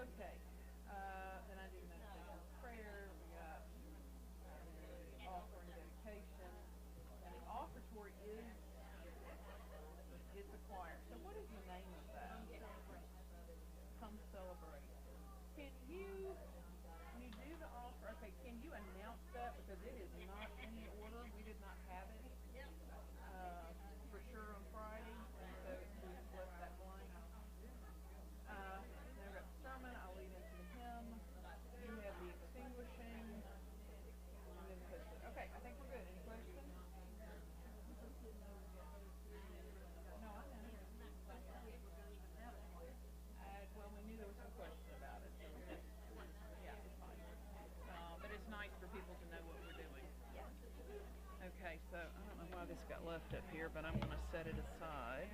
Okay. Then I do meditation prayer. We got offering dedication. And the offertory is the choir. So what is the name of that? Come celebrate. Can you, when you do the offer, okay, can you announce that? Because it is not in the order. We did not have it uh, for sure on Friday. And so we just left that blank. Then I've got the sermon. I'll lead into the hymn. You have the extinguishing. And then the post. Okay, I think we're good. Any questions? No, I know. Well, we knew there was some question about it, so we're just, yeah, it's fine. But it's nice for people to know what we're doing. Okay, so I don't know why this got left up here, but I'm going to set it aside.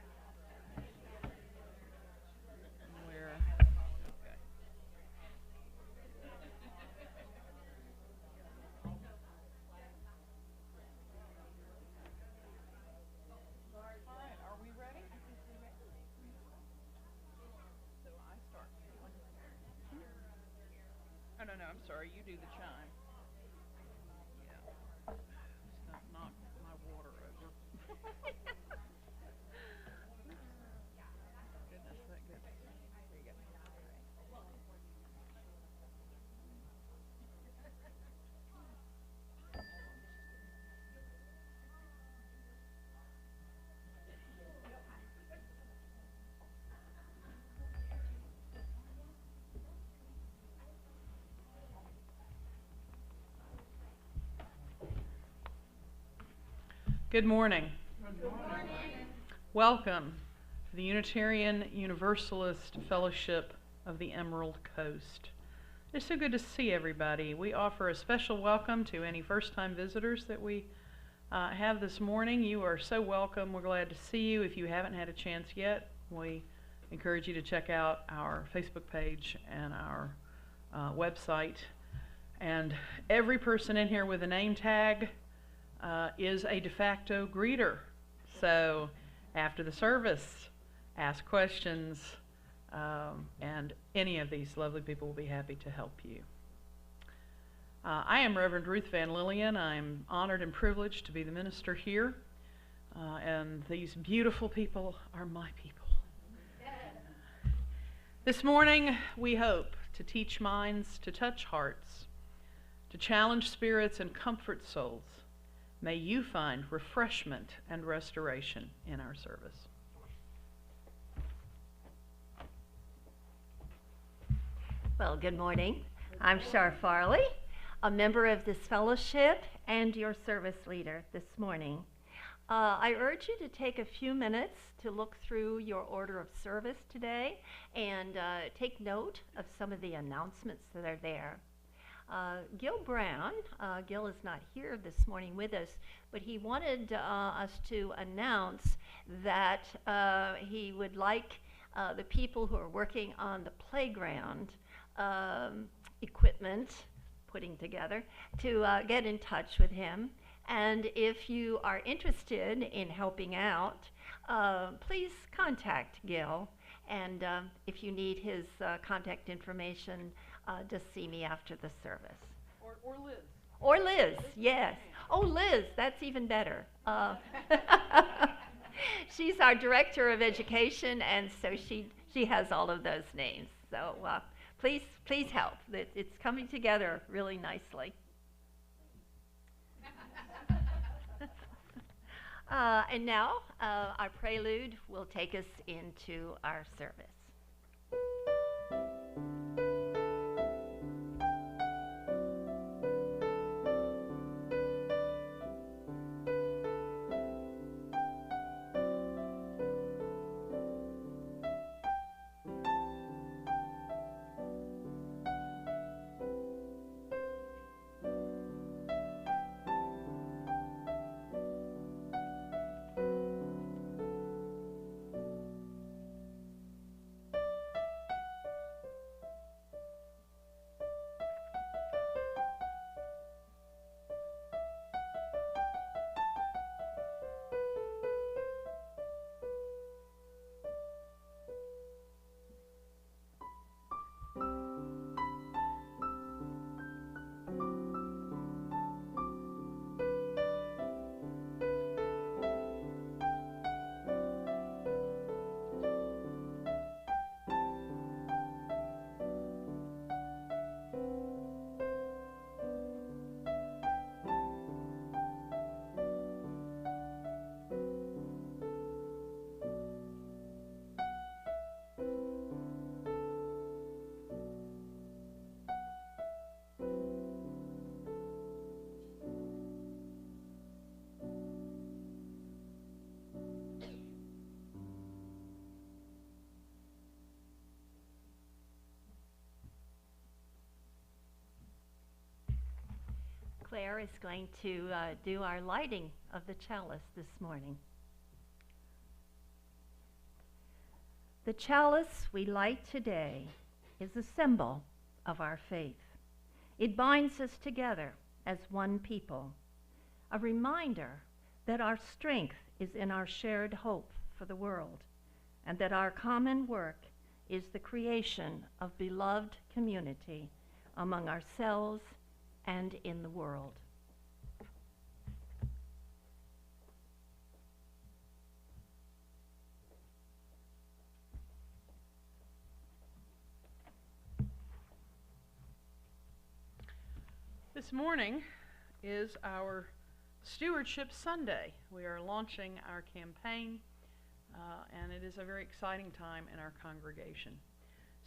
Where, okay. All right, are we ready? So I start. Oh, no, I'm sorry. You do the chime. Yeah. Let's not knock my water over. Goodness, that good. There you go. Good morning. Good morning. Welcome to the Unitarian Universalist Fellowship of the Emerald Coast. It's so good to see everybody. We offer a special welcome to any first-time visitors that we have this morning. You are so welcome. We're glad to see you. If you haven't had a chance yet, we encourage you to check out our Facebook page and our website. And every person in here with a name tag is a de facto greeter. So after the service, ask questions, and any of these lovely people will be happy to help you. I am Reverend Ruth Van Lillian. I'm honored and privileged to be the minister here, and these beautiful people are my people. This morning, we hope to teach minds, to touch hearts, to challenge spirits and comfort souls. May you find refreshment and restoration in our service. Well, good morning. I'm Char Farley, a member of this fellowship and your service leader this morning. I urge you to take a few minutes to look through your order of service today and take note of some of the announcements that are there. Gil Brown, Gil is not here this morning with us, but he wanted us to announce that he would like the people who are working on the playground equipment putting together to get in touch with him. And if you are interested in helping out, please contact Gil. And if you need his contact information, just see me after the service. Or Liz. Or Liz, yes. Oh, Liz, that's even better. She's our director of education, and so she has all of those names. So please help. It's coming together really nicely. And now our prelude will take us into our service. Claire is going to do our lighting of the chalice this morning. The chalice we light today is a symbol of our faith. It binds us together as one people, a reminder that our strength is in our shared hope for the world, and that our common work is the creation of beloved community among ourselves and in the world. This morning is our Stewardship Sunday. We are launching our campaign, and it is a very exciting time in our congregation.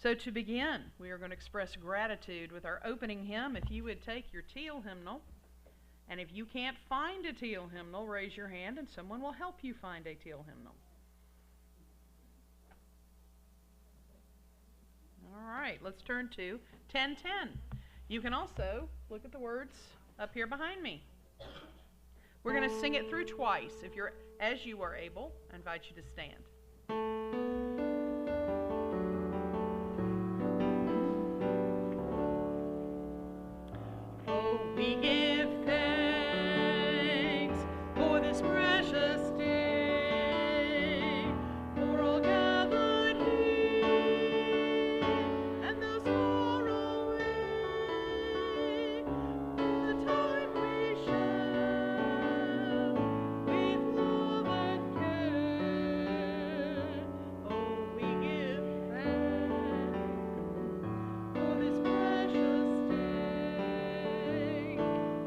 So to begin, we are going to express gratitude with our opening hymn. If you would take your teal hymnal, and if you can't find a teal hymnal, raise your hand and someone will help you find a teal hymnal. All right, let's turn to 1010. You can also look at the words up here behind me. We're going to sing it through twice. As you are able, I invite you to stand. Oh, we give thanks for this precious day, for all gathered here, and those far away, for the time we share with love and care. Oh, we give thanks for this precious day.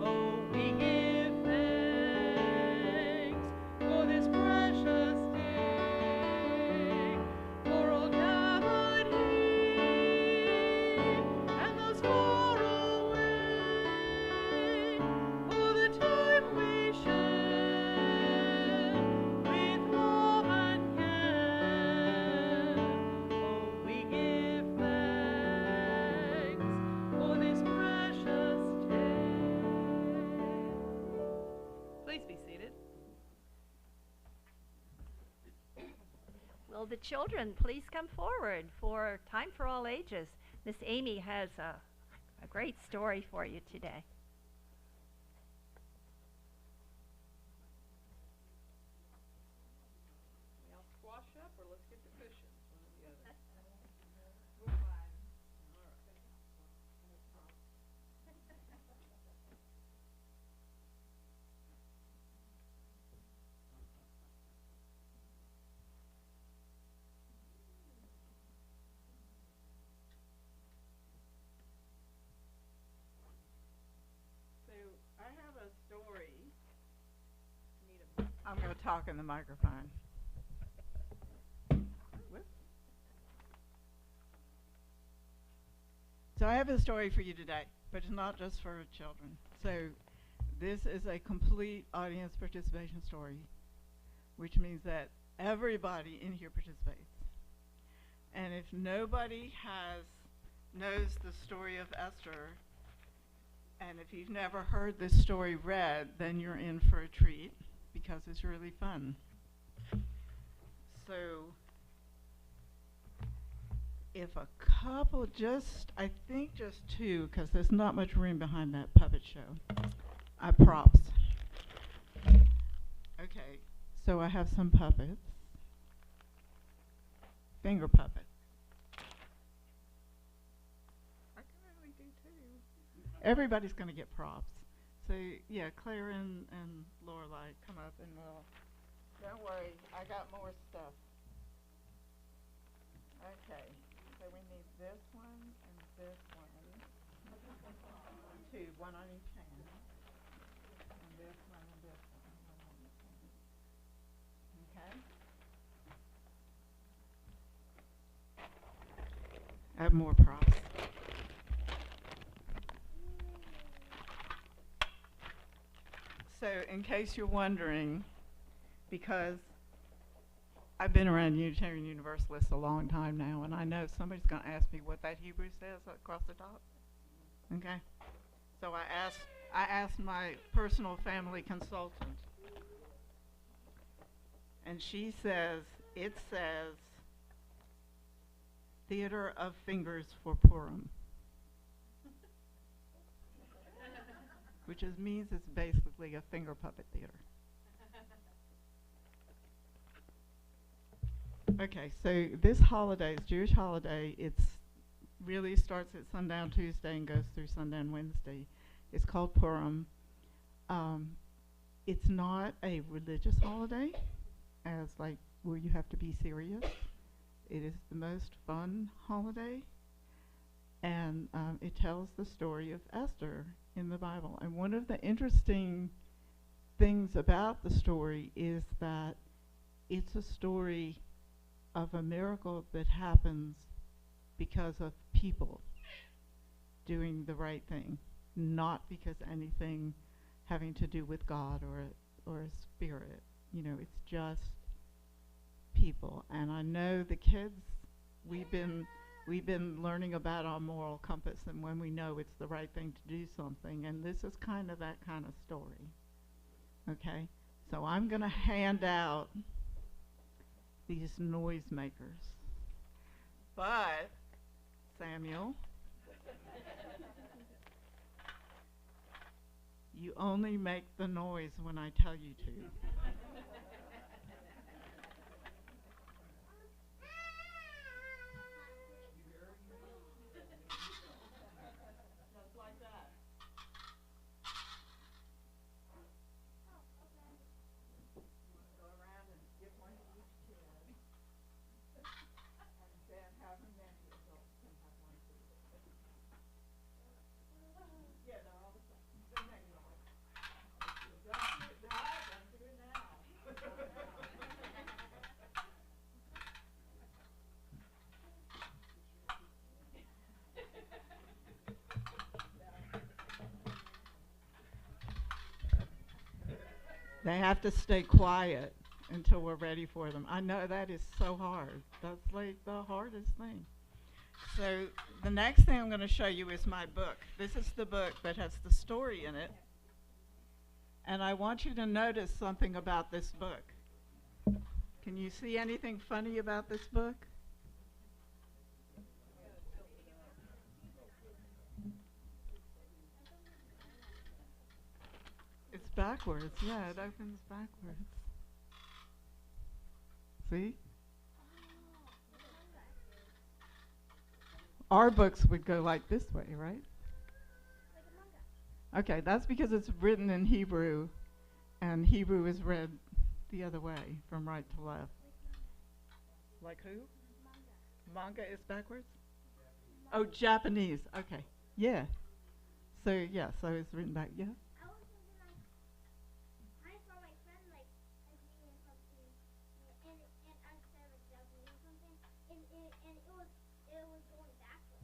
Oh, we give thanks for this precious day, for all gathered here, and those far away, for the time we share with love and care. Oh, we give thanks for this precious day. Please be seated. Will the children please come forward for Time for All Ages? Miss Amy has a great story for you today. We all squash up, or let's get the cushions, one or the other. So I have a story. I'm going to talk in the microphone. Whoops. So I have a story for you today, but it's not just for children. So this is a complete audience participation story, which means that everybody in here participates. And if nobody knows the story of Esther, and if you've never heard this story read, then you're in for a treat, because it's really fun. So if a couple, I think just two, because there's not much room behind that puppet show. Props. Okay, so I have some puppets. Finger puppet. I can really do two. Everybody's going to get props. So yeah, Claire and Lorelai, come up and don't worry, I got more stuff. Okay, so we need this one and this one. Two, one on each hand. And this one and this one on each hand. Okay? I have more props. So in case you're wondering, because I've been around Unitarian Universalists a long time now, and I know somebody's going to ask me what that Hebrew says across the top. Okay? So I asked I asked my personal family consultant, and she says it says Theater of Fingers for Purim, which means it's basically a finger puppet theater. Okay, so this holiday, it's Jewish holiday. It's really starts at sundown Tuesday and goes through sundown Wednesday. It's called Purim. It's not a religious holiday, as like where you have to be serious. It is the most fun holiday, and it tells the story of Esther in the Bible. And one of the interesting things about the story is that it's a story of a miracle that happens because of people doing the right thing, not because anything having to do with God or a spirit. You know, it's just people. And I know the kids, we've been learning about our moral compass and when we know it's the right thing to do something, and this is kind of that kind of story. Okay? So I'm going to hand out these noisemakers. But, Samuel, you only make the noise when I tell you to. Just like that. Go around and get one to each kid. And then however many adults can have one too. Yeah, they're all the same. Then they know it. Don't do it now, don't do it now. They have to stay quiet until we're ready for them. I know that is so hard. That's like the hardest thing. So the next thing I'm going to show you is my book. This is the book that has the story in it. And I want you to notice something about this book. Can you see anything funny about this book? It's backwards. Yeah, it opens backwards. See? Our books would go like this way, right? Okay, that's because it's written in Hebrew, and Hebrew is read the other way, from right to left. Like who? Manga is backwards? Oh, Japanese. Okay. Yeah. So, yeah, so it's written back. Yeah?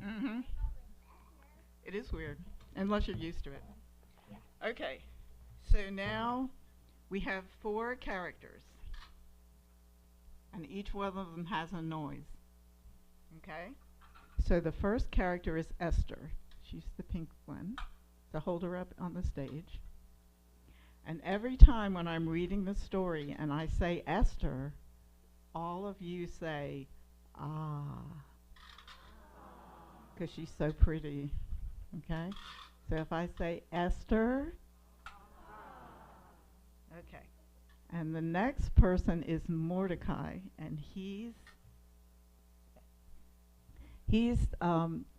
Mm-hmm. It is weird, unless you're used to it. Okay, so now we have 4 characters, and each one of them has a noise. Okay? So the first character is Esther. She's the pink one. So hold her up on the stage. And every time when I'm reading the story and I say Esther, all of you say, ah. Because she's so pretty, okay? So if I say Esther, okay. And the next person is Mordecai, and he's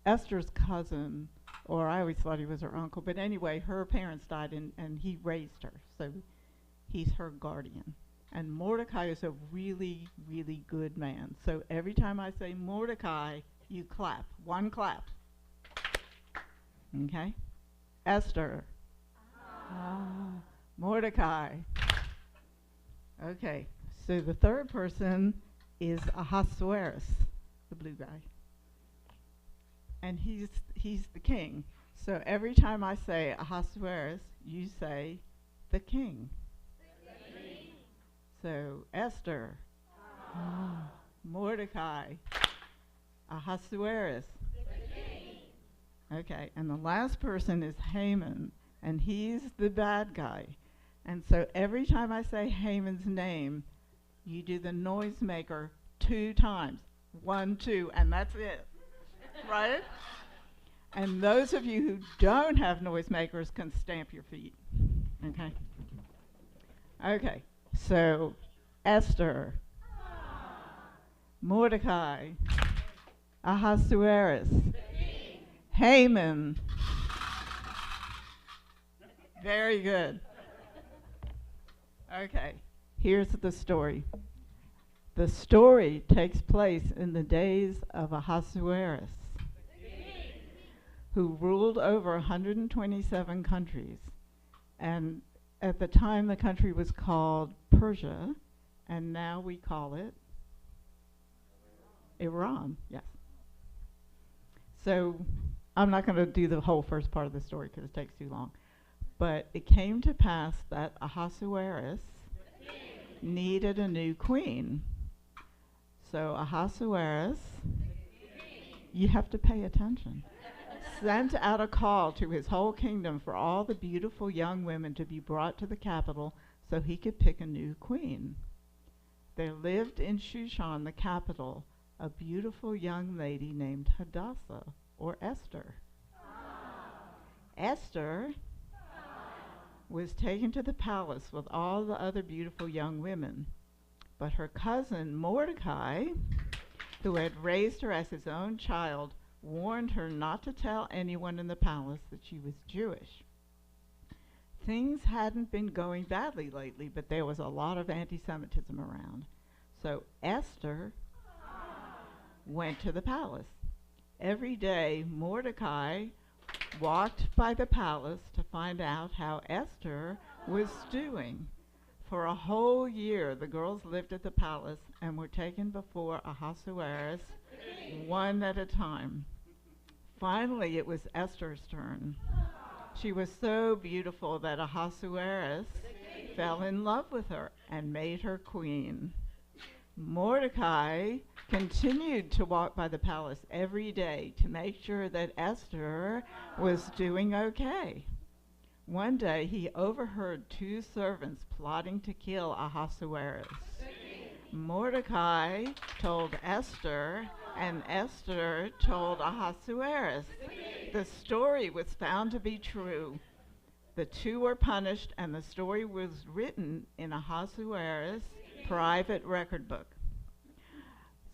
Esther's cousin, or I always thought he was her uncle, but anyway, her parents died and he raised her, so he's her guardian. And Mordecai is a really, really good man. So every time I say Mordecai, you clap. 1 clap. Okay? Esther. Mordecai. Okay. So the third person is Ahasuerus, the blue guy. And he's the king. So every time I say Ahasuerus, you say the king. The king. So Esther. Mordecai. Ahasuerus. Okay, and the last person is Haman, and he's the bad guy. And so every time I say Haman's name, you do the noisemaker 2 times. 1, 2, and that's it. Right? And those of you who don't have noisemakers can stamp your feet. Okay? Okay, so Esther, Mordecai, Ahasuerus, Haman. Very good. Okay, here's the story. The story takes place in the days of Ahasuerus, who ruled over 127 countries. And at the time, the country was called Persia, and now we call it Iran, yes. So I'm not going to do the whole first part of the story because it takes too long. But it came to pass that Ahasuerus needed a new queen. So Ahasuerus, you have to pay attention, sent out a call to his whole kingdom for all the beautiful young women to be brought to the capital so he could pick a new queen. There lived in Shushan, the capital, a beautiful young lady named Hadassah, or Esther. Esther was taken to the palace with all the other beautiful young women. But her cousin Mordecai, who had raised her as his own child, warned her not to tell anyone in the palace that she was Jewish. Things hadn't been going badly lately, but there was a lot of anti-Semitism around. So Esther went to the palace. Every day, Mordecai walked by the palace to find out how Esther was doing. For a whole year, the girls lived at the palace and were taken before Ahasuerus, one at a time. Finally, it was Esther's turn. She was so beautiful that Ahasuerus fell in love with her and made her queen. Mordecai continued to walk by the palace every day to make sure that Esther was doing okay. One day, he overheard 2 servants plotting to kill Ahasuerus. Mordecai told Esther, and Esther told Ahasuerus. The story was found to be true. The 2 were punished, and the story was written in Ahasuerus' private record book.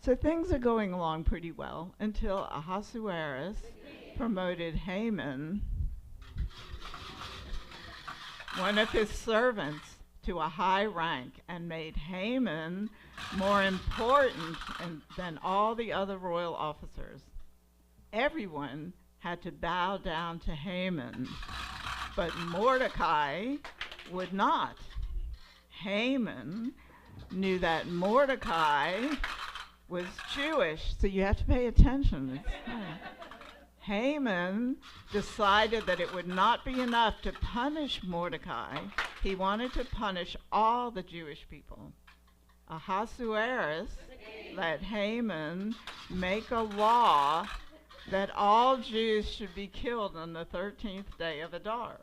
So things are going along pretty well until Ahasuerus promoted Haman, one of his servants, to a high rank and made Haman more important than all the other royal officers. Everyone had to bow down to Haman, but Mordecai would not. Haman knew that Mordecai was Jewish, so you have to pay attention. Haman decided that it would not be enough to punish Mordecai. He wanted to punish all the Jewish people. Ahasuerus let Haman make a law that all Jews should be killed on the 13th day of Adar.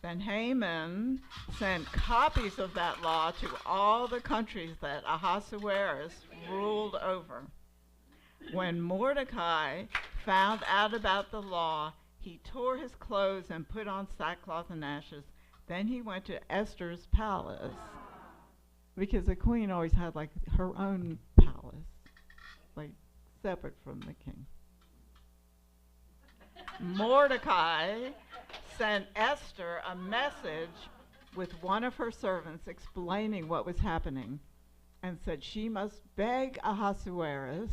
Then Haman sent copies of that law to all the countries that Ahasuerus ruled over. When Mordecai found out about the law, he tore his clothes and put on sackcloth and ashes. Then he went to Esther's palace, because the queen always had like her own palace, like separate from the king. Mordecai sent Esther a message with one of her servants explaining what was happening, and said she must beg Ahasuerus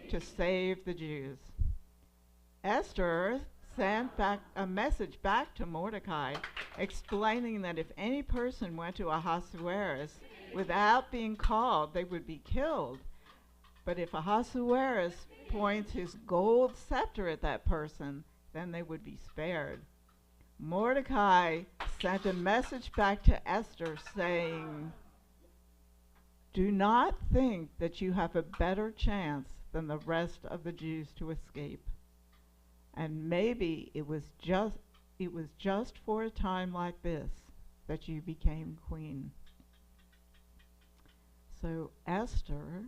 to save the Jews. Esther sent back a message back to Mordecai explaining that if any person went to Ahasuerus without being called, they would be killed. But if Ahasuerus points his gold scepter at that person, then they would be spared. Mordecai sent a message back to Esther saying, "Do not think that you have a better chance than the rest of the Jews to escape." And maybe it was just it was just for a time like this that you became queen. So Esther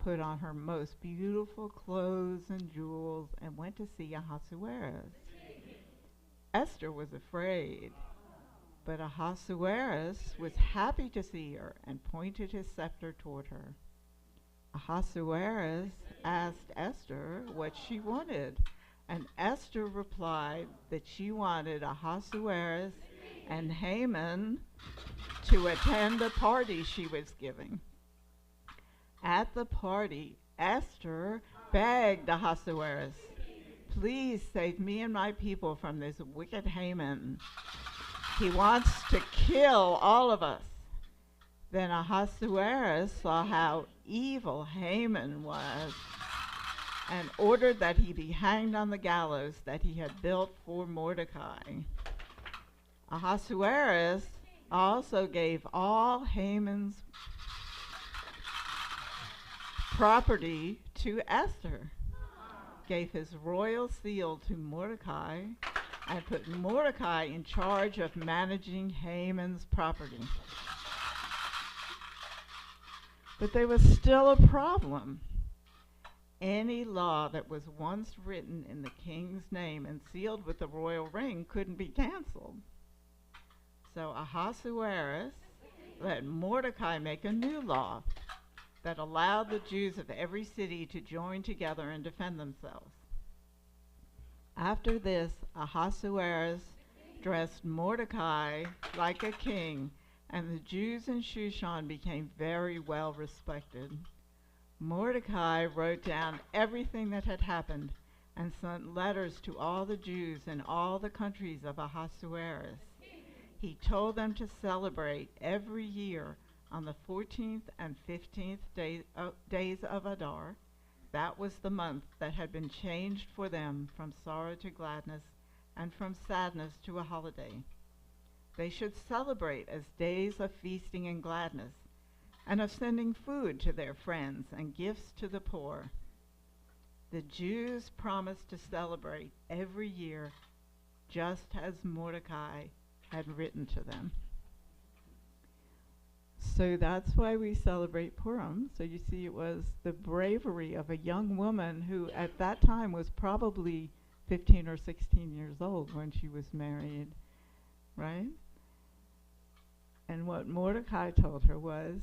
put on her most beautiful clothes and jewels and went to see Ahasuerus. Esther was afraid, but Ahasuerus was happy to see her and pointed his scepter toward her. Ahasuerus asked Esther what she wanted, and Esther replied that she wanted Ahasuerus and Haman to attend a party she was giving. At the party, Esther begged Ahasuerus, "Please save me and my people from this wicked Haman. He wants to kill all of us." Then Ahasuerus saw how evil Haman was and ordered that he be hanged on the gallows that he had built for Mordecai. Ahasuerus also gave all Haman's property to Esther, gave his royal seal to Mordecai, and put Mordecai in charge of managing Haman's property. But there was still a problem. Any law that was once written in the king's name and sealed with the royal ring couldn't be canceled. So Ahasuerus let Mordecai make a new law that allowed the Jews of every city to join together and defend themselves. After this, Ahasuerus dressed Mordecai like a king, and the Jews in Shushan became very well respected. Mordecai wrote down everything that had happened and sent letters to all the Jews in all the countries of Ahasuerus. He told them to celebrate every year on the 14th and 15th days of Adar. That was the month that had been changed for them from sorrow to gladness and from sadness to a holiday. They should celebrate as days of feasting and gladness, and of sending food to their friends and gifts to the poor. The Jews promised to celebrate every year, just as Mordecai had written to them. So that's why we celebrate Purim. So you see, it was the bravery of a young woman who at that time was probably 15 or 16 years old when she was married, right? And what Mordecai told her was,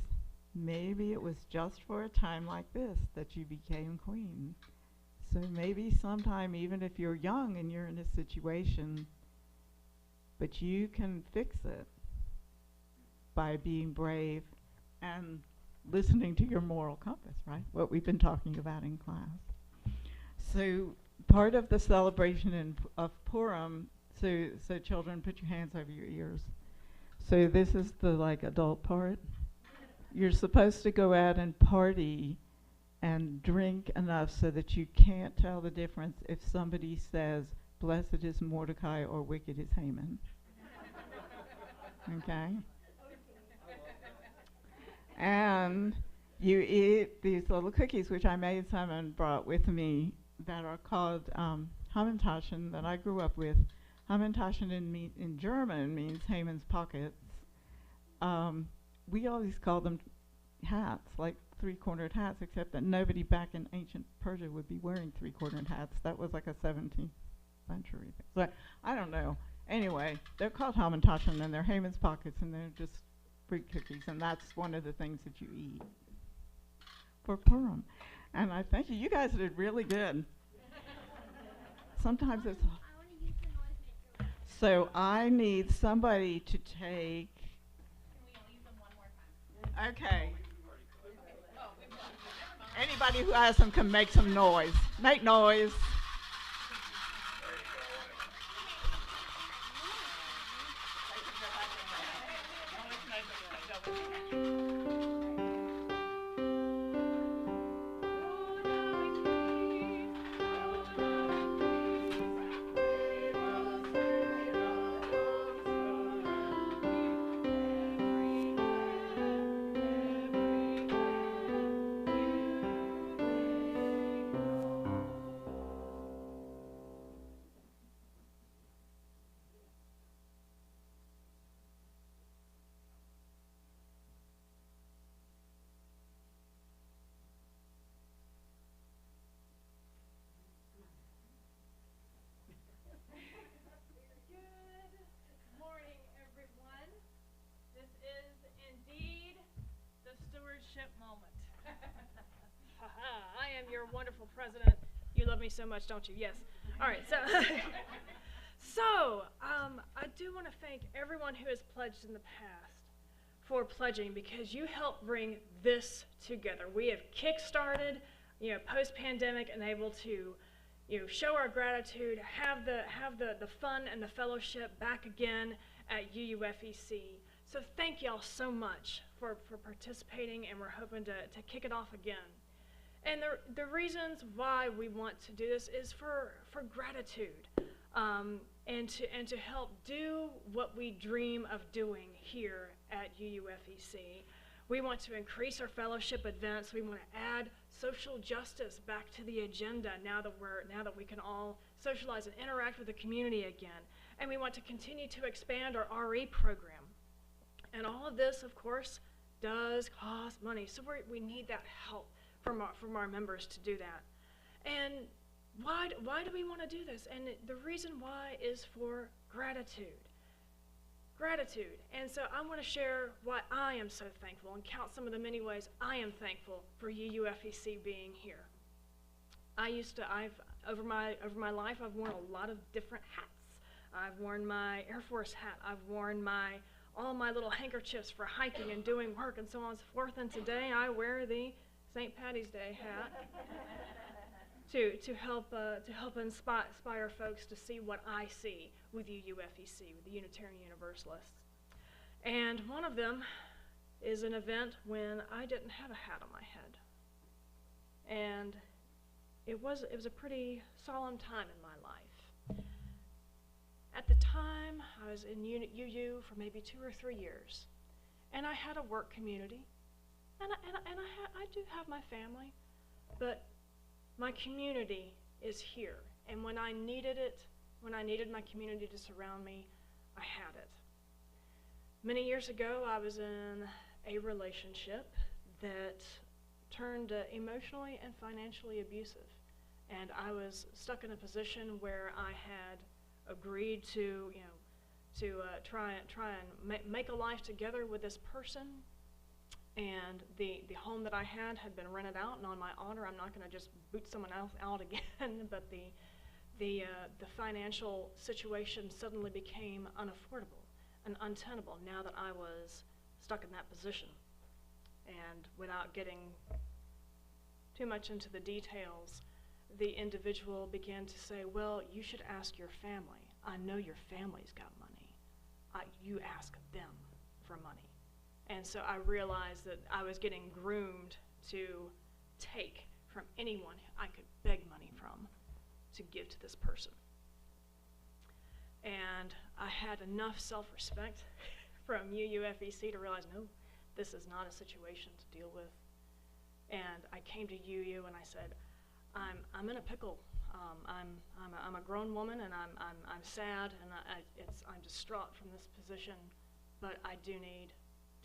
maybe it was just for a time like this that you became queen. So maybe sometime, even if you're young and you're in a situation, but you can fix it by being brave and listening to your moral compass, right? What we've been talking about in class. So part of the celebration of Purim, so children, put your hands over your ears. So this is the adult part. You're supposed to go out and party and drink enough so that you can't tell the difference if somebody says, "Blessed is Mordecai" or "Wicked is Haman." Okay? And you eat these little cookies, which I made some and brought with me, that are called Hamantaschen, that I grew up with. Hamantaschen in German means Haman's pockets. We always call them hats, like three-cornered hats, except that nobody back in ancient Persia would be wearing three-cornered hats. That was like a 17th century thing. So I don't know. Anyway, they're called Hamantaschen, and they're Haman's pockets, and they're just fruit cookies, and that's one of the things that you eat for Purim. And I thank you. You guys did really good. Sometimes it's... So I need somebody to take... Can we only use them one more time? Okay. Anybody who has them can make some noise. Make noise. I am your wonderful president. You love me so much, don't you? Yes. All right, so, I do want to thank everyone who has pledged in the past for pledging, because you helped bring this together. We have kick-started, post-pandemic, and able to, show our gratitude, have the fun and the fellowship back again at UUFEC. So thank y'all so much for participating, and we're hoping to kick it off again. And the reasons why we want to do this is for gratitude, and to help do what we dream of doing here at UUFEC. We want to increase our fellowship events. We want to add social justice back to the agenda now that we can all socialize and interact with the community again. And we want to continue to expand our RE program. And all of this, of course, does cost money. So we need that help from our members to do that. And why do we want to do this? And the reason why is for gratitude. Gratitude. And so I want to share why I am so thankful and count some of the many ways I am thankful for UUFEC being here. Over my life, I've worn a lot of different hats. I've worn my Air Force hat. I've worn all my little handkerchiefs for hiking and doing work and so on and so forth. And today I wear the St. Patty's Day hat to help inspire folks to see what I see with UUFEC, with the Unitarian Universalists. And one of them is an event when I didn't have a hat on my head. And it was a pretty solemn time in my life. At the time, I was in UU for maybe 2 or 3 years, and I had a work community, and I do have my family, but my community is here, and when I needed my community to surround me, I had it. Many years ago, I was in a relationship that turned emotionally and financially abusive, and I was stuck in a position where I had agreed to try and make a life together with this person, and the home that I had been rented out, and on my honor, I'm not going to just boot someone else out again, but the financial situation suddenly became unaffordable and untenable now that I was stuck in that position. And without getting too much into the details, the individual began to say, well, you should ask your family. I know your family's got money. You ask them for money. And so I realized that I was getting groomed to take from anyone I could beg money from to give to this person. And I had enough self-respect from UUFEC to realize, no, this is not a situation to deal with. And I came to UU and I said, I'm in a pickle. I'm a grown woman, and I'm sad, and I'm distraught from this position, but I do need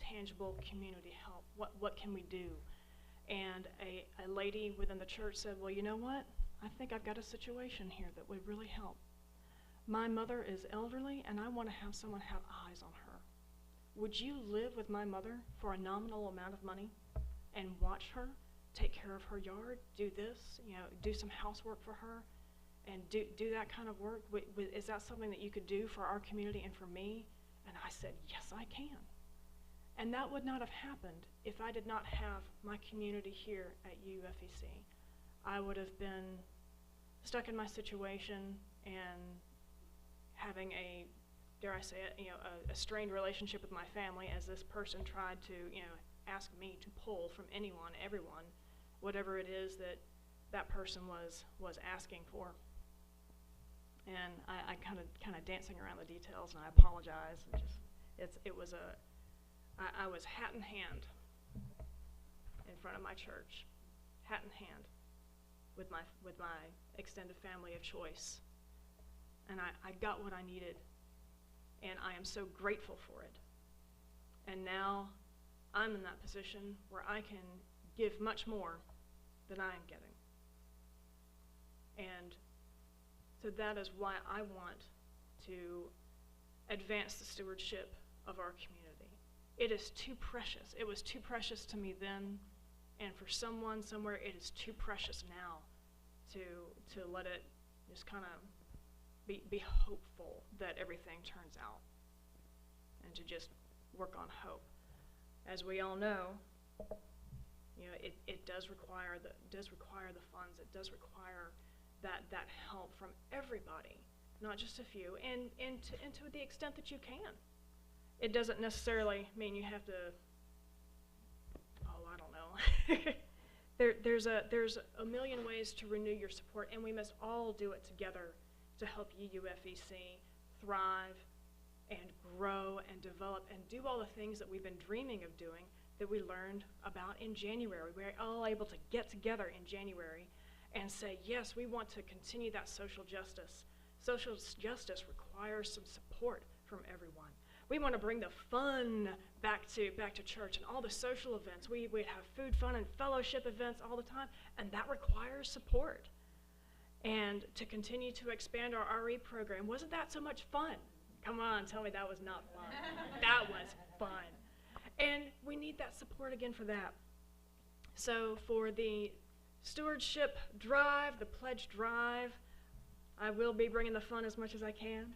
tangible community help. What can we do? And a lady within the church said, well, you know what? I think I've got a situation here that would really help. My mother is elderly, and I want to have someone have eyes on her. Would you live with my mother for a nominal amount of money and watch her, take care of her yard, do this, do some housework for her, and do that kind of work? Is that something that you could do for our community and for me? And I said, yes, I can. And that would not have happened if I did not have my community here at UUFEC. I would have been stuck in my situation and having a, dare I say it, a strained relationship with my family as this person tried to, ask me to pull from anyone, everyone, whatever it is that person was asking for. And I kind of dancing around the details, and I apologize. I was hat in hand in front of my church, hat in hand with my extended family of choice, and I got what I needed, and I am so grateful for it. And now I'm in that position where I can give much more than I am getting. And so that is why I want to advance the stewardship of our community. It is too precious. It was too precious to me then, And for someone somewhere, it is too precious now to let it just kind of be hopeful that everything turns out, and to just work on hope. As we all know, it does require the funds. It does require that help from everybody, not just a few, and to the extent that you can. It doesn't necessarily mean you have to. Oh, I don't know. There's a million ways to renew your support, and we must all do it together to help UUFEC thrive and grow and develop and do all the things that we've been dreaming of doing that we learned about in January. We were all able to get together in January and say, yes, we want to continue that social justice. Social justice requires some support from everyone. We want to bring the fun back to church and all the social events. We'd have food, fun, and fellowship events all the time, and that requires support. And to continue to expand our RE program, wasn't that so much fun? Come on, tell me that was not fun. That was fun. And we need that support again for that. So for the stewardship drive, the pledge drive, I will be bringing the fun as much as I can.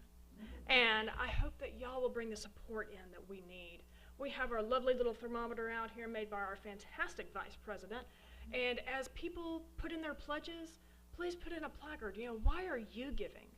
And I hope that y'all will bring the support in that we need. We have our lovely little thermometer out here made by our fantastic vice president. And as people put in their pledges, please put in a placard. Why are you giving?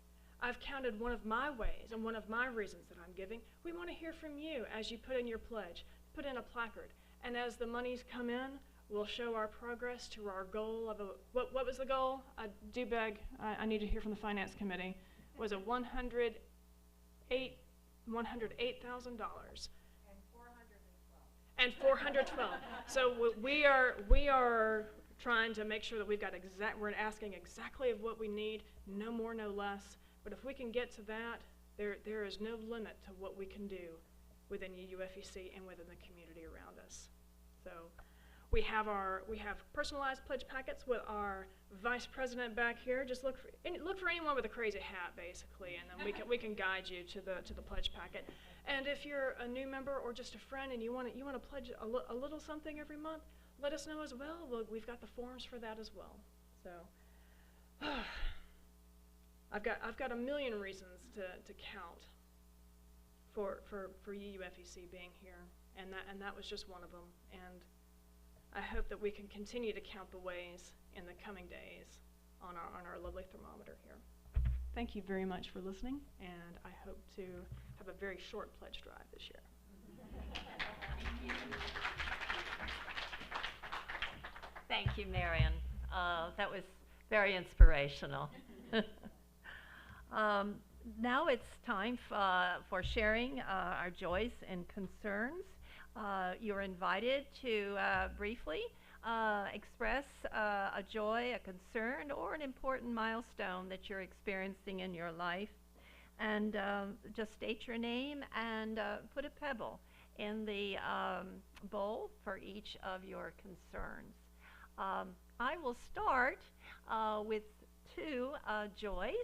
I've counted one of my ways and one of my reasons that I'm giving. We want to hear from you as you put in your pledge. Put in a placard. And as the monies come in, we'll show our progress to our goal of what was the goal? I do beg, I need to hear from the finance committee. Was it $108,000? And 412. So we are trying to make sure that we've got we're asking exactly of what we need, no more, no less. But if we can get to that, there is no limit to what we can do within UUFEC and within the community around us. So we have personalized pledge packets with our vice president back here. Just look for anyone with a crazy hat, basically, and then we can guide you to the pledge packet. And if you're a new member or just a friend and you want to pledge a little something every month, let us know as well. We've got the forms for that as well. So I've got a million reasons to count for UUFEC being here, and that was just one of them. And I hope that we can continue to count the ways in the coming days on our lovely thermometer here. Thank you very much for listening, and I hope to have a very short pledge drive this year. Thank you, Marion. That was very inspirational. Now it's time for sharing our joys and concerns. You're invited to briefly express a joy, a concern, or an important milestone that you're experiencing in your life. And just state your name and put a pebble in the bowl for each of your concerns. I will start with two joys.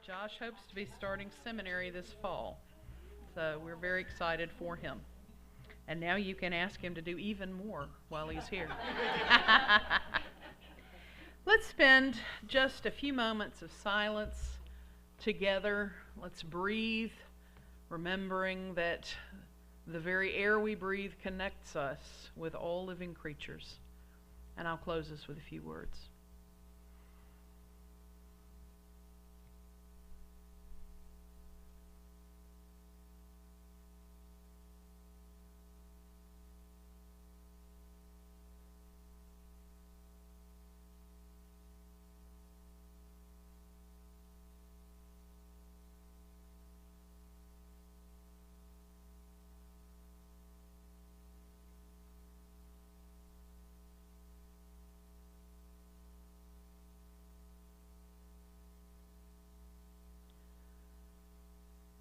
Josh hopes to be starting seminary this fall, so we're very excited for him. And now you can ask him to do even more while he's here. Let's spend just a few moments of silence together. Let's breathe, remembering that the very air we breathe connects us with all living creatures. And I'll close this with a few words.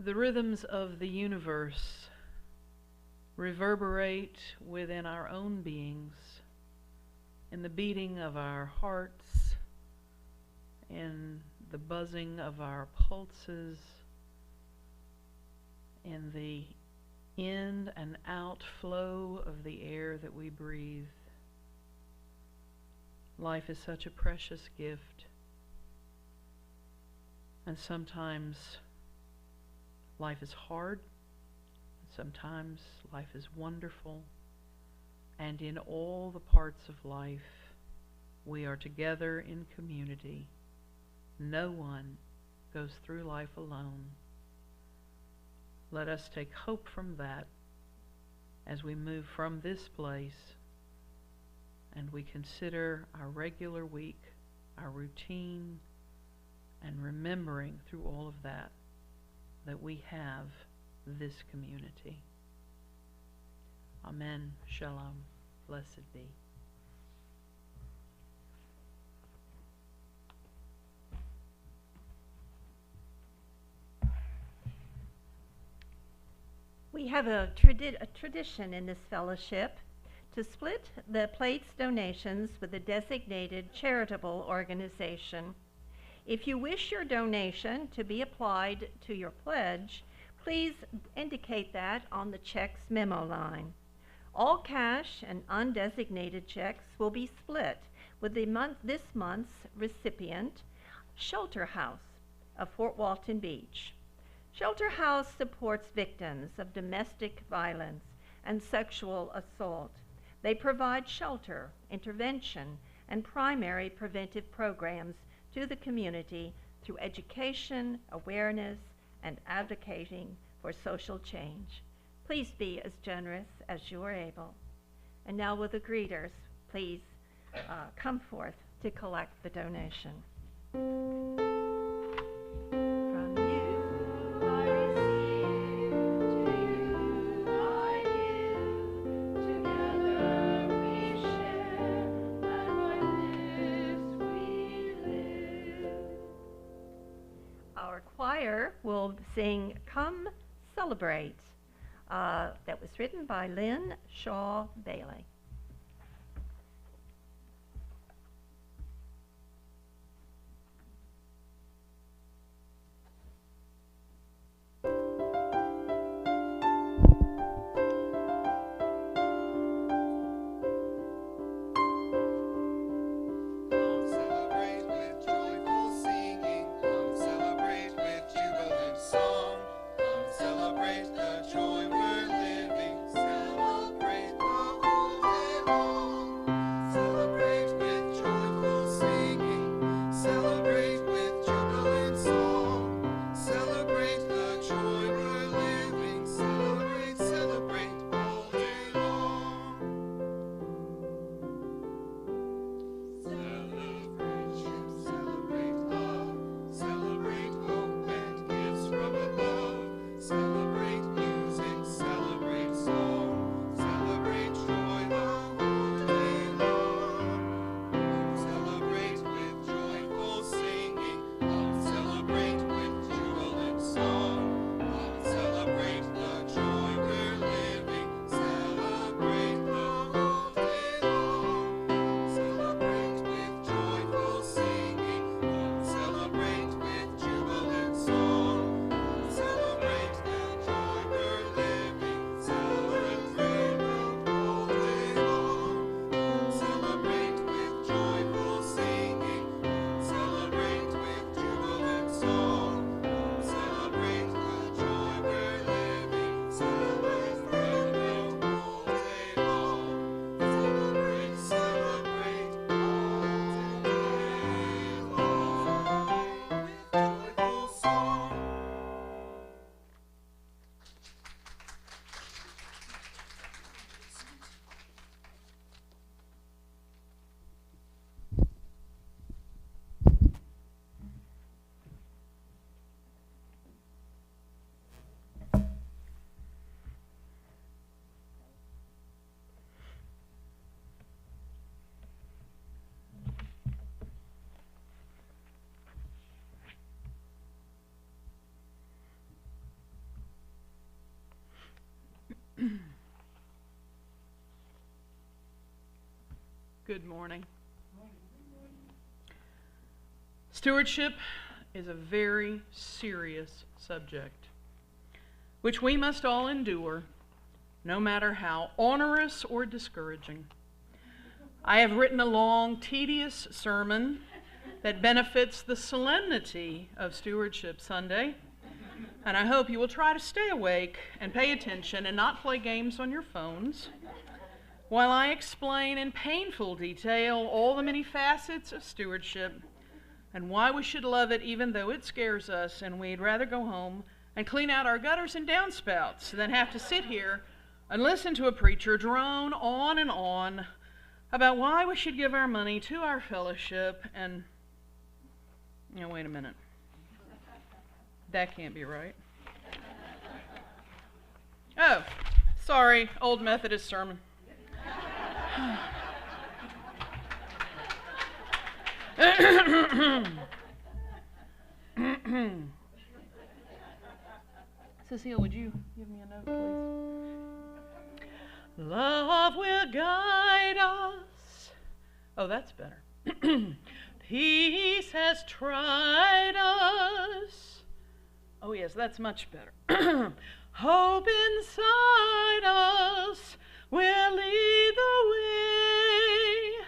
The rhythms of the universe reverberate within our own beings, in the beating of our hearts, in the buzzing of our pulses, in the in and out flow of the air that we breathe. Life is such a precious gift, and sometimes life is hard, sometimes life is wonderful, and in all the parts of life, we are together in community. No one goes through life alone. Let us take hope from that as we move from this place and we consider our regular week, our routine, and remembering through all of that we have this community. Amen. Shalom. Blessed be. We have a tradition in this fellowship to split the plates donations with a designated charitable organization. If you wish your donation to be applied to your pledge, please indicate that on the checks memo line. All cash and undesignated checks will be split with this month's recipient, Shelter House of Fort Walton Beach. Shelter House supports victims of domestic violence and sexual assault. They provide shelter, intervention, and primary preventive programs to the community through education, awareness, and advocating for social change. Please be as generous as you are able. And now will the greeters please come forth to collect the donation. From you I receive, to you I give, together we share, and like this we live. Our choir will sing Come Celebrate. That was written by Lynn Shaw Bailey. Celebrate the joy we're living, celebrate the Good morning. Stewardship is a very serious subject, which we must all endure, no matter how onerous or discouraging. I have written a long, tedious sermon that benefits the solemnity of Stewardship Sunday, and I hope you will try to stay awake and pay attention and not play games on your phones while I explain in painful detail all the many facets of stewardship and why we should love it even though it scares us and we'd rather go home and clean out our gutters and downspouts than have to sit here and listen to a preacher drone on and on about why we should give our money to our fellowship and... wait a minute. That can't be right. Oh, sorry, old Methodist sermon. Cecile, would you give me a note, please? Love will guide us. Oh, that's better. Peace has tried us. Oh, yes, that's much better. Hope inside us will lead the way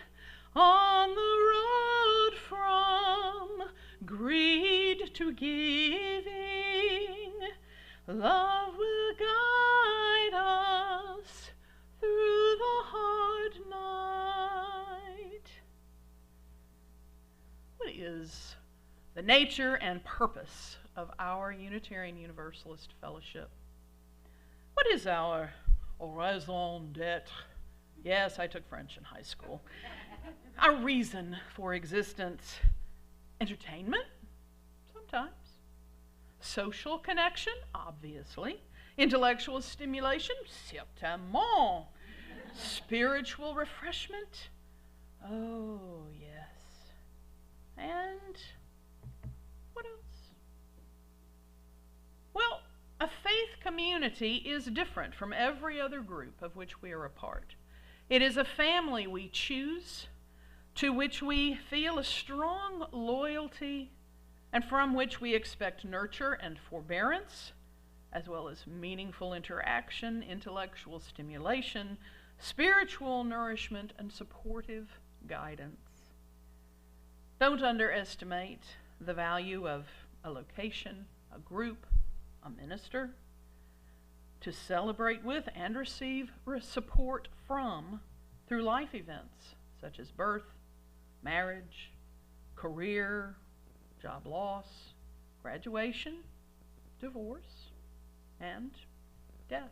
on the road from greed to giving. Love will guide us through the hard night. What is the nature and purpose of our Unitarian Universalist Fellowship? What is our raison d'etre? Yes, I took French in high school. Our reason for existence? Entertainment? Sometimes. Social connection? Obviously. Intellectual stimulation? Certainement. Spiritual refreshment? Oh, yes. And what else? Well, a faith community is different from every other group of which we are a part. It is a family we choose, to which we feel a strong loyalty, and from which we expect nurture and forbearance, as well as meaningful interaction, intellectual stimulation, spiritual nourishment, and supportive guidance. Don't underestimate the value of a location, a group, a minister, to celebrate with and receive support from through life events such as birth, marriage, career, job loss, graduation, divorce, and death.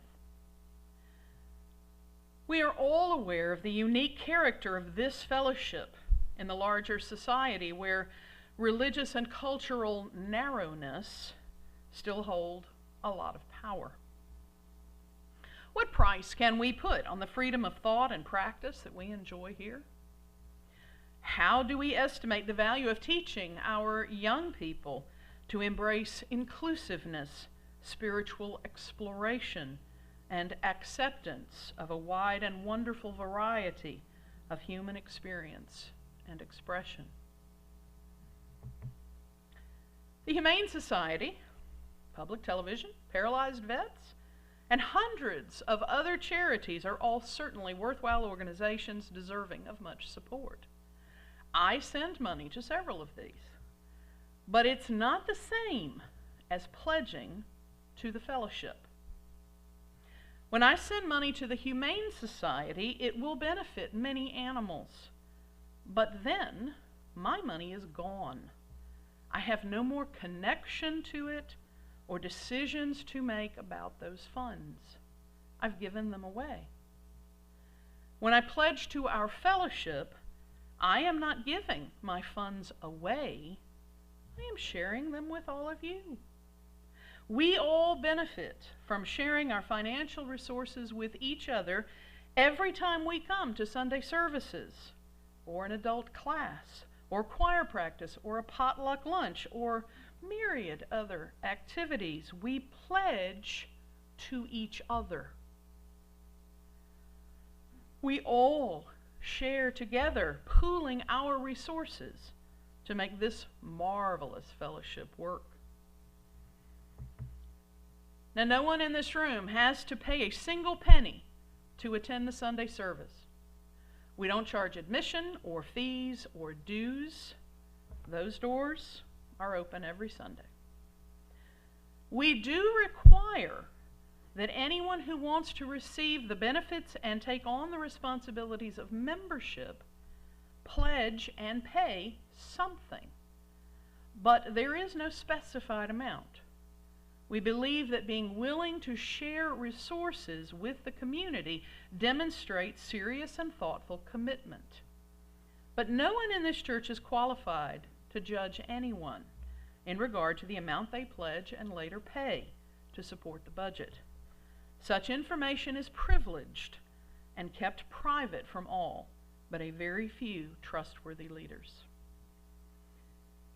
We are all aware of the unique character of this fellowship in the larger society where religious and cultural narrowness still hold a lot of power. What price can we put on the freedom of thought and practice that we enjoy here? How do we estimate the value of teaching our young people to embrace inclusiveness, spiritual exploration, and acceptance of a wide and wonderful variety of human experience and expression? The Humane Society, Public Television, Paralyzed Vets, and hundreds of other charities are all certainly worthwhile organizations deserving of much support. I send money to several of these, but it's not the same as pledging to the fellowship. When I send money to the Humane Society, it will benefit many animals, but then my money is gone. I have no more connection to it or decisions to make about those funds. I've given them away. When I pledge to our fellowship, I am not giving my funds away. I am sharing them with all of you. We all benefit from sharing our financial resources with each other every time we come to Sunday services, or an adult class, or choir practice, or a potluck lunch, or myriad other activities. We pledge to each other. We all share together, pooling our resources to make this marvelous fellowship work. Now, no one in this room has to pay a single penny to attend the Sunday service. We don't charge admission or fees or dues. Those doors are open every Sunday. We do require that anyone who wants to receive the benefits and take on the responsibilities of membership pledge and pay something. But there is no specified amount. We believe that being willing to share resources with the community demonstrates serious and thoughtful commitment. But no one in this church is qualified to judge anyone in regard to the amount they pledge and later pay to support the budget. Such information is privileged and kept private from all but a very few trustworthy leaders.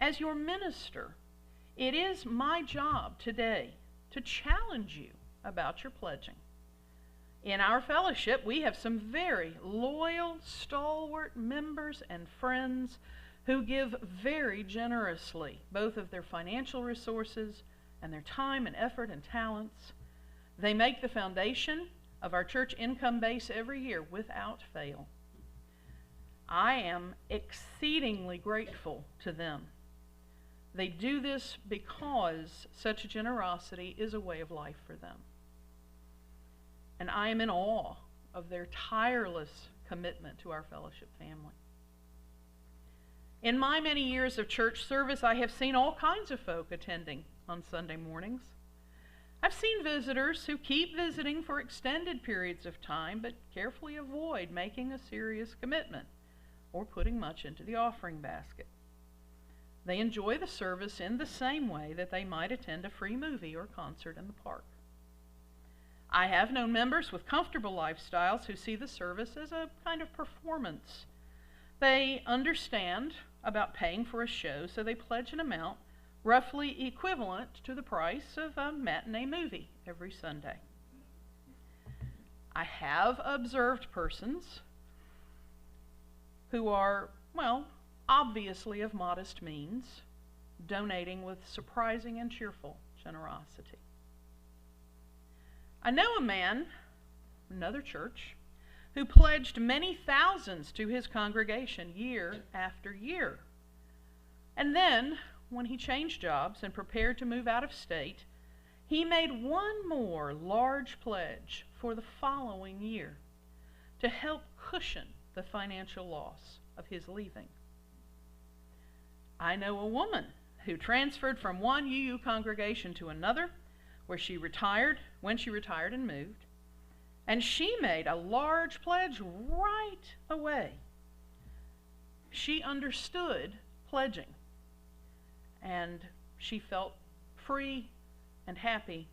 As your minister, it is my job today to challenge you about your pledging. In our fellowship, we have some very loyal, stalwart members and friends who give very generously, both of their financial resources and their time and effort and talents. They make the foundation of our church income base every year without fail. I am exceedingly grateful to them. They do this because such generosity is a way of life for them. And I am in awe of their tireless commitment to our fellowship family. In my many years of church service, I have seen all kinds of folk attending on Sunday mornings. I've seen visitors who keep visiting for extended periods of time but carefully avoid making a serious commitment or putting much into the offering basket. They enjoy the service in the same way that they might attend a free movie or concert in the park. I have known members with comfortable lifestyles who see the service as a kind of performance. They understand about paying for a show, so they pledge an amount roughly equivalent to the price of a matinee movie every Sunday. I have observed persons who are, well, obviously of modest means, donating with surprising and cheerful generosity. I know a man, another church, who pledged many thousands to his congregation year after year. And then, when he changed jobs and prepared to move out of state, he made one more large pledge for the following year to help cushion the financial loss of his leaving. I know a woman who transferred from one UU congregation to another when she retired and moved, and she made a large pledge right away. She understood pledging, and she felt free and happy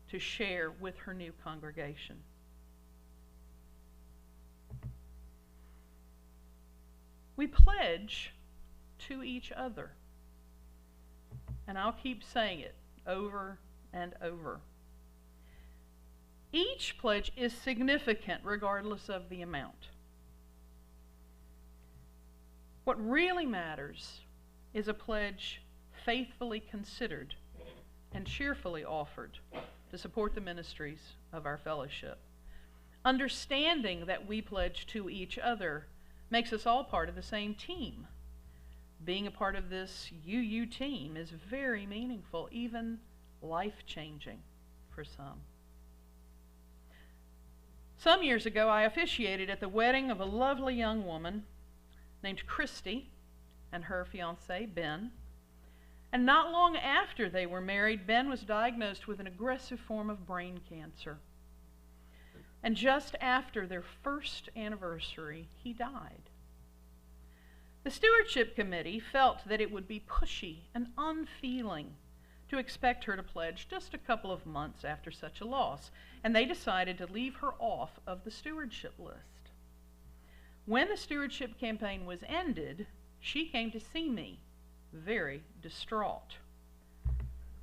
to share with her new congregation. We pledge to each other, and I'll keep saying it over and over. Each pledge is significant regardless of the amount. What really matters is a pledge faithfully considered and cheerfully offered to support the ministries of our fellowship. Understanding that we pledge to each other makes us all part of the same team. Being a part of this UU team is very meaningful, even life-changing for some. Some years ago, I officiated at the wedding of a lovely young woman named Christy and her fiancé, Ben. And not long after they were married, Ben was diagnosed with an aggressive form of brain cancer. And just after their first anniversary, he died. The stewardship committee felt that it would be pushy and unfeeling to expect her to pledge just a couple of months after such a loss, and they decided to leave her off of the stewardship list. When the stewardship campaign was ended, she came to see me, very distraught.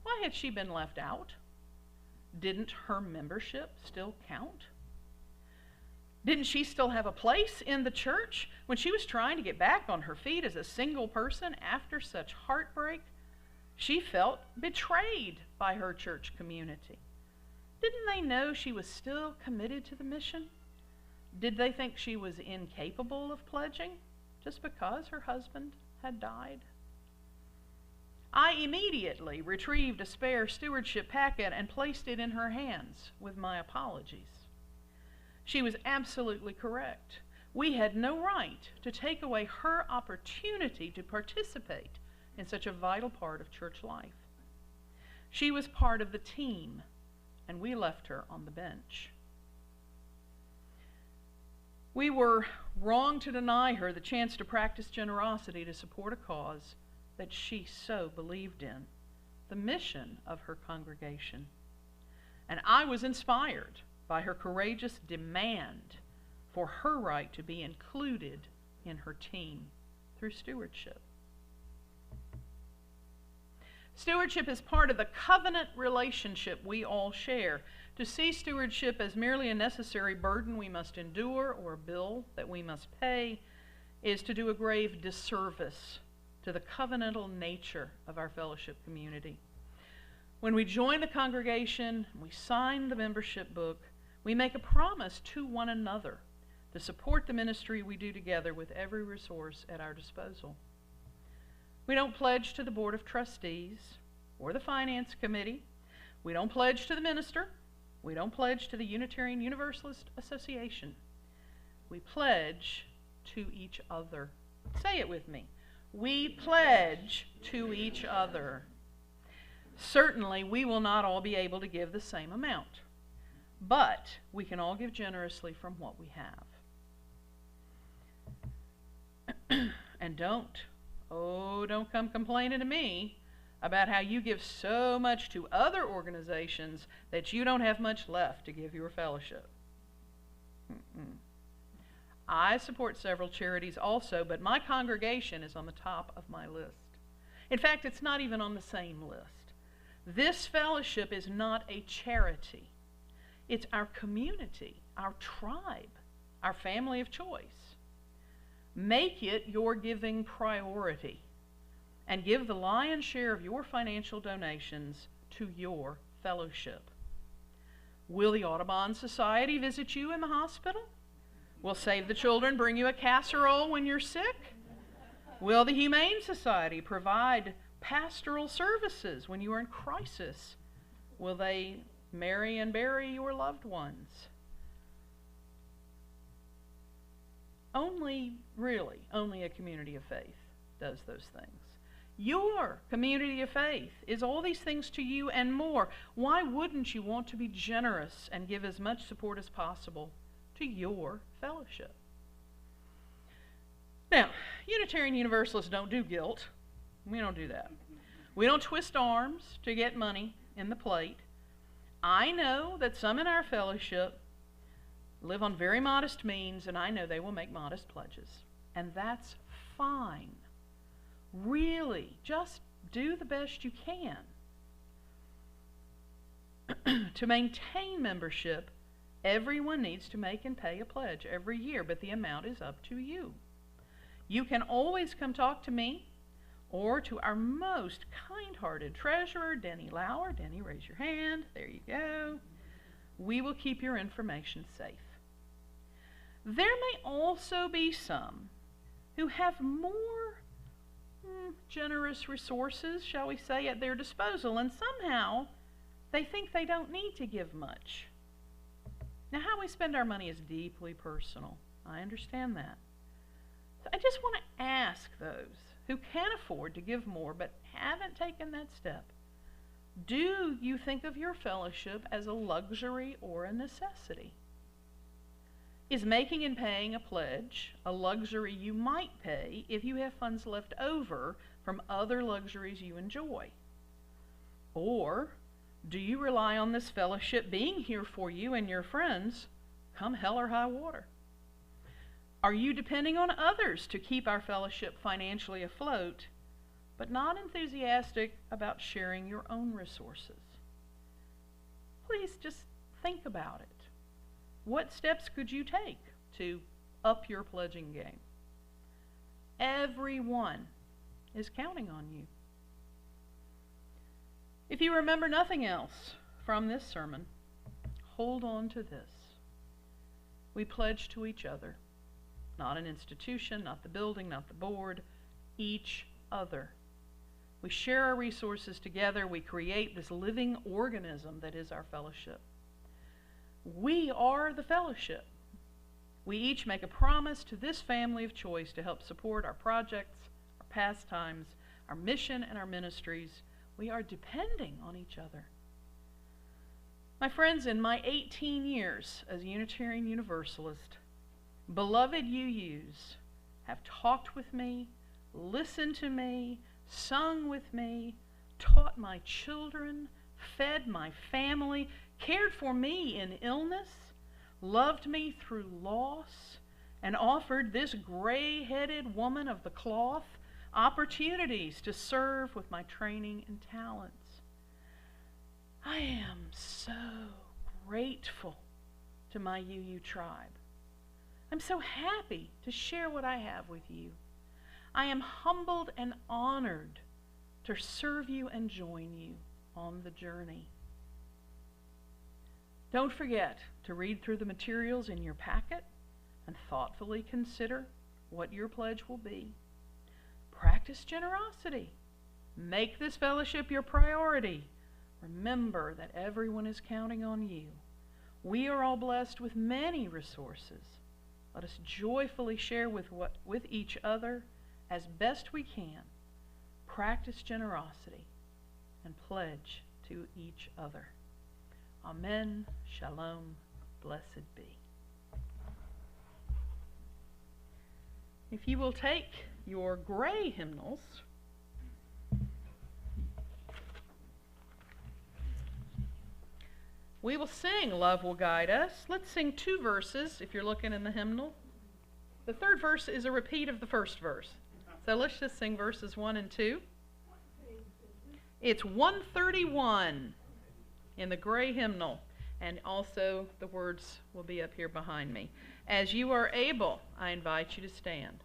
Why had she been left out? Didn't her membership still count? Didn't she still have a place in the church when she was trying to get back on her feet as a single person after such heartbreak? She felt betrayed by her church community. Didn't they know she was still committed to the mission? Did they think she was incapable of pledging just because her husband had died? I immediately retrieved a spare stewardship packet and placed it in her hands with my apologies. She was absolutely correct. We had no right to take away her opportunity to participate in such a vital part of church life. She was part of the team, and we left her on the bench. We were wrong to deny her the chance to practice generosity to support a cause that she so believed in, the mission of her congregation. And I was inspired by her courageous demand for her right to be included in her team through stewardship. Stewardship is part of the covenant relationship we all share. To see stewardship as merely a necessary burden we must endure or a bill that we must pay is to do a grave disservice to the covenantal nature of our fellowship community. When we join the congregation, we sign the membership book, we make a promise to one another to support the ministry we do together with every resource at our disposal. We don't pledge to the Board of Trustees or the Finance Committee. We don't pledge to the minister. We don't pledge to the Unitarian Universalist Association. We pledge to each other. Say it with me. We pledge to each other. Certainly, we will not all be able to give the same amount, but we can all give generously from what we have. And don't come complaining to me about how you give so much to other organizations that you don't have much left to give your fellowship. I support several charities also, but my congregation is on the top of my list. In fact, it's not even on the same list. This fellowship is not a charity. It's our community, our tribe, our family of choice. Make it your giving priority and give the lion's share of your financial donations to your fellowship. Will the Audubon Society visit you in the hospital? Will Save the Children bring you a casserole when you're sick? Will the Humane Society provide pastoral services when you are in crisis? Will they marry and bury your loved ones? Only a community of faith does those things. Your community of faith is all these things to you and more. Why wouldn't you want to be generous and give as much support as possible to your fellowship? Now, Unitarian Universalists don't do guilt. We don't do that. We don't twist arms to get money in the plate. I know that some in our fellowship live on very modest means, and I know they will make modest pledges. And that's fine. Really, just do the best you can. To maintain membership, everyone needs to make and pay a pledge every year, but the amount is up to you. You can always come talk to me or to our most kind-hearted treasurer, Denny Lauer. Denny, raise your hand. There you go. We will keep your information safe. There may also be some who have more generous resources, shall we say, at their disposal, and somehow they think they don't need to give much. Now, how we spend our money is deeply personal. I understand that. So I just want to ask those who can afford to give more but haven't taken that step, do you think of your fellowship as a luxury or a necessity? Is making and paying a pledge a luxury you might pay if you have funds left over from other luxuries you enjoy? Or do you rely on this fellowship being here for you and your friends, come hell or high water? Are you depending on others to keep our fellowship financially afloat, but not enthusiastic about sharing your own resources? Please just think about it. What steps could you take to up your pledging game. Everyone is counting on you. If you remember nothing else from this sermon, hold on to this. We pledge to each other, not an institution, not the building, not the board, each other. We share our resources together. We create this living organism that is our fellowship. We are the fellowship. We each make a promise to this family of choice to help support our projects, our pastimes, our mission, and our ministries. We are depending on each other. My friends, in my 18 years as a Unitarian Universalist, beloved UUs have talked with me, listened to me, sung with me, taught my children, fed my family, cared for me in illness, loved me through loss, and offered this gray-headed woman of the cloth opportunities to serve with my training and talents. I am so grateful to my UU tribe. I'm so happy to share what I have with you. I am humbled and honored to serve you and join you on the journey. Don't forget to read through the materials in your packet and thoughtfully consider what your pledge will be. Practice generosity. Make this fellowship your priority. Remember that everyone is counting on you. We are all blessed with many resources. Let us joyfully share with each other as best we can. Practice generosity and pledge to each other. Amen. Shalom. Blessed be. If you will take your gray hymnals, we will sing Love Will Guide Us. Let's sing 2 verses if you're looking in the hymnal. The 3rd verse is a repeat of the 1st verse. So let's just sing verses 1 and 2. It's 131 in the gray hymnal, and also the words will be up here behind me. As you are able, I invite you to stand.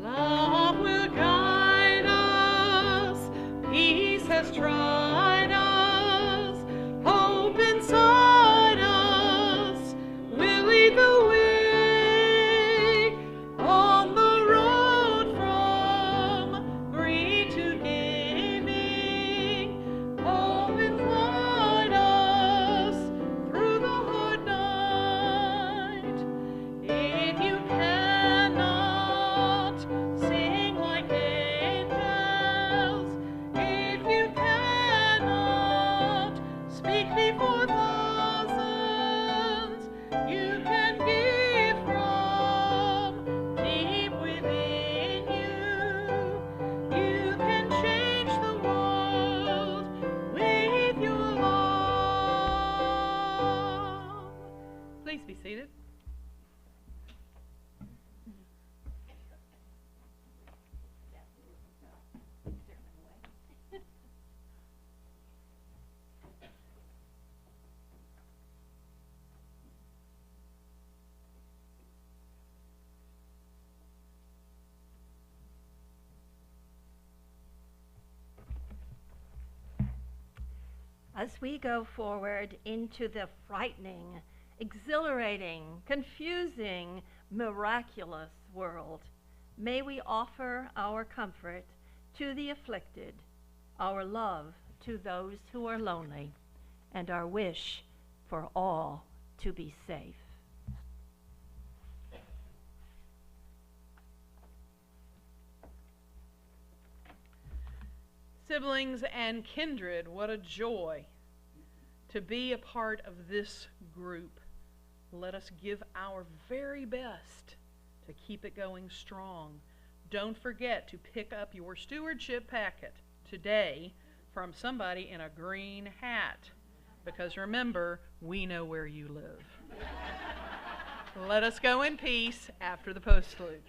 Love will guide us, peace has tried us, hope inside us will lead the way on the road from green to gaming. Hope inside us through the hard night. If you cannot sing like angels, if you cannot speak before thousands, you can give from deep within you. You can change the world with your love. Please be seated. As we go forward into the frightening, exhilarating, confusing, miraculous world, may we offer our comfort to the afflicted, our love to those who are lonely, and our wish for all to be safe. Siblings and kindred, what a joy to be a part of this group. Let us give our very best to keep it going strong. Don't forget to pick up your stewardship packet today from somebody in a green hat, because remember, we know where you live. Let us go in peace after the postlude.